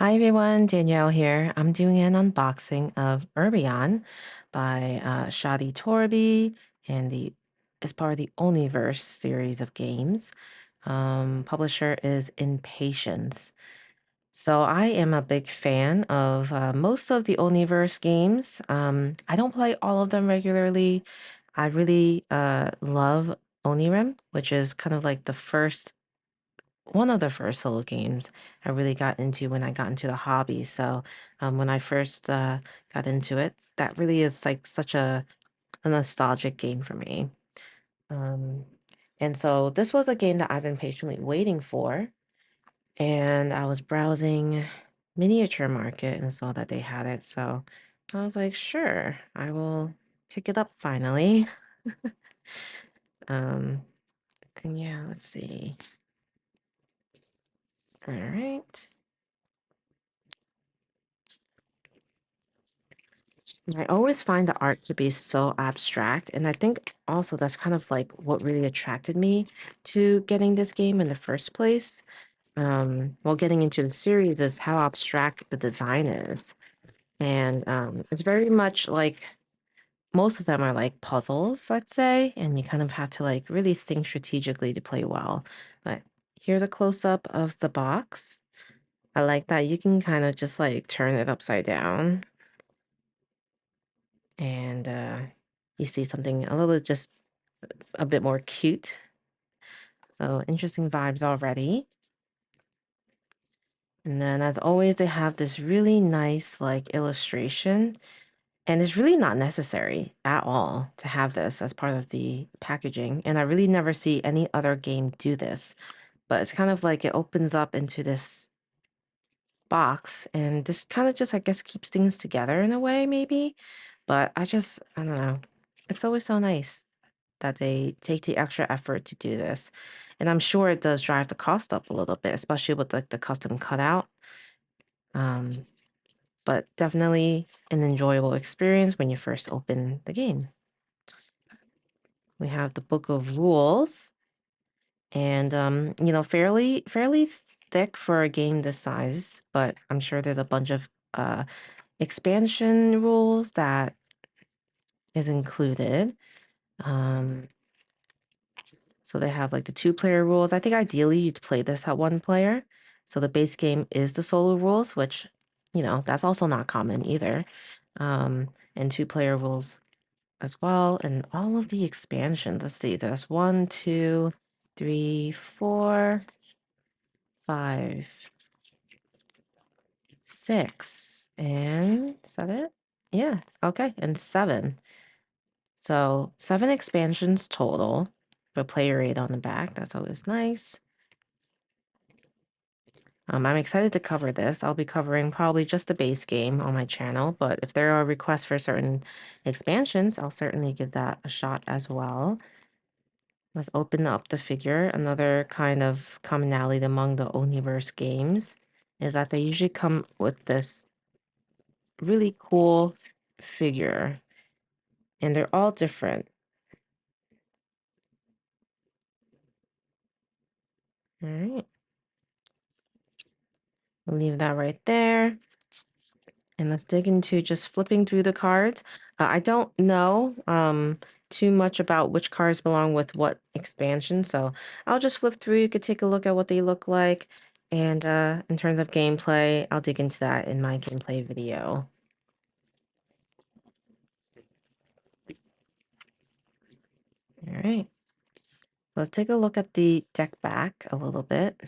Hi everyone, Danielle here. I'm doing an unboxing of Urbion by Shadi Torby, and the it's part of the Oniverse series of games. Publisher is Impatience. So I am a big fan of most of the Oniverse games. I don't play all of them regularly. I really love Onirim, which is kind of like the first one of the first solo games I really got into when I got into the hobby. So when I first got into it, that really is like such a nostalgic game for me. Um, and so this was a game that I've been patiently waiting for. And I was browsing Miniature Market and saw that they had it. So I was like, sure, I will pick it up finally. Um, and yeah, let's see. All right. I always find the art to be so abstract, and I think also that's kind of like what really attracted me to getting this game in the first place. Well, getting into the series is how abstract the design is, and it's very much like most of them are like puzzles, I'd say, and you kind of have to like really think strategically to play well. But here's a close-up of the box. I like that you can kind of just like turn it upside down and you see something a little just a bit more cute. So interesting vibes already. And then as always, they have this really nice like illustration. And it's really not necessary at all to have this as part of the packaging. And I really never see any other game do this. But it's kind of like it opens up into this box. And this kind of just, I guess, keeps things together in a way, maybe. But I don't know. It's always so nice that they take the extra effort to do this. And I'm sure it does drive the cost up a little bit, especially with like the custom cutout. Um, but definitely an enjoyable experience when you first open the game. We have the book of rules, and fairly thick for a game this size, but I'm sure there's a bunch of expansion rules that is included. Um, So they have like the two-player rules. I think ideally you'd play this at one player. So the base game is the solo rules, which, that's also not common either. And two-player rules as well. And all of the expansions. Let's see, there's 1, 2, 3, 4, 5, 6. And is that it? Yeah, okay. And 7. So 7 expansions total. For player aid on the back. That's always nice. I'm excited to cover this. I'll be covering probably just the base game on my channel, but if there are requests for certain expansions, I'll certainly give that a shot as well. Let's open up the figure. Another kind of commonality among the Oniverse games is that they usually come with this really cool figure, and they're all different. All right, we'll leave that right there. And let's dig into just flipping through the cards. I don't know too much about which cards belong with what expansion, so I'll just flip through. You could take a look at what they look like. And in terms of gameplay, I'll dig into that in my gameplay video. All right. Let's take a look at the deck back a little bit.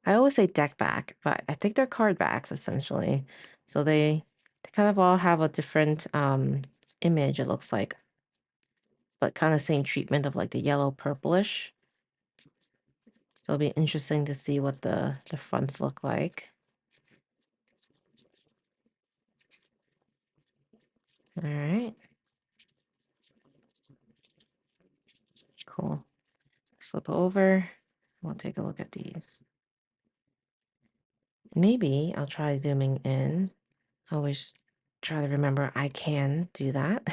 I always say deck back, but I think they're card backs essentially. So they kind of all have a different image, it looks like, but kind of same treatment of like the yellow purplish. So it'll be interesting to see what the fronts look like. All right. Cool. Let's flip over. We'll take a look at these. Maybe I'll try zooming in. I always try to remember I can do that.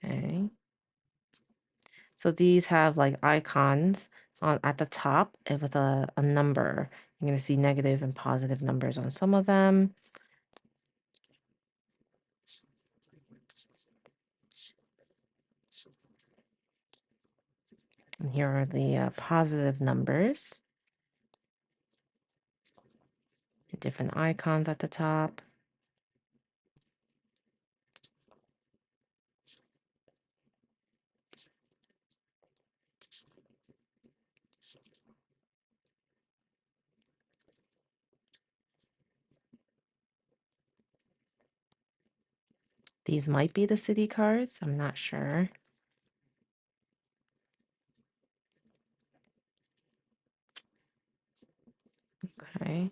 Okay. So these have like icons at the top with a number. You're going to see negative and positive numbers on some of them. And here are the positive numbers. Different icons at the top. These might be the city cards. I'm not sure. Okay.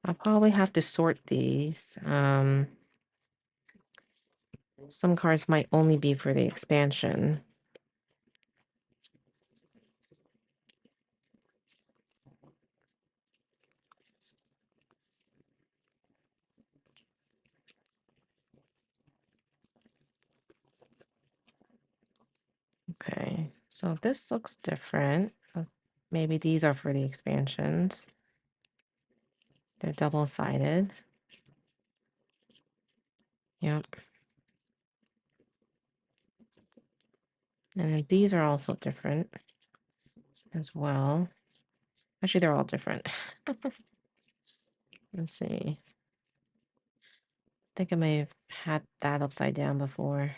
I'll probably have to sort these. Some cards might only be for the expansion. Okay, so this looks different. Maybe these are for the expansions. They're double-sided. Yep. And then these are also different as well. Actually, they're all different. Let's see. I think I may have had that upside down before.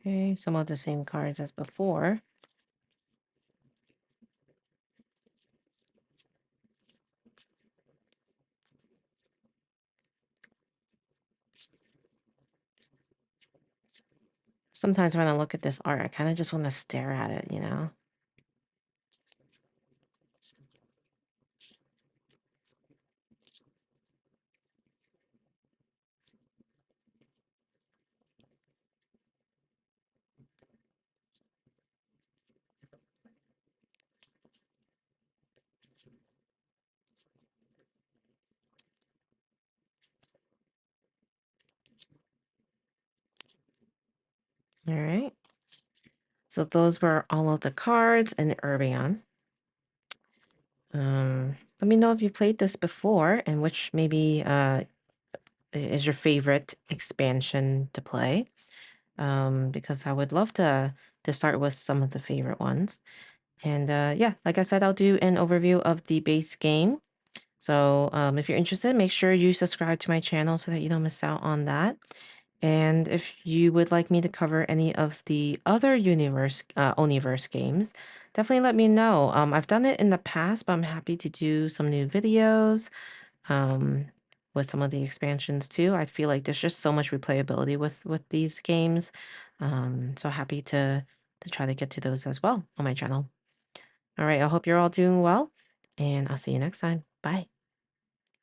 Okay, some of the same cards as before. Sometimes when I look at this art, I kind of just want to stare at it, you know? All right. So those were all of the cards in Urbion. Let me know if you played this before and which maybe is your favorite expansion to play. Because I would love to start with some of the favorite ones. And yeah, like I said, I'll do an overview of the base game. So if you're interested, make sure you subscribe to my channel so that you don't miss out on that. And if you would like me to cover any of the other Universe games, definitely let me know. I've done it in the past, but I'm happy to do some new videos um, with some of the expansions too. I feel like there's just so much replayability with these games. So happy to try to get to those as well on my channel. All right, I hope you're all doing well, and I'll see you next time. Bye.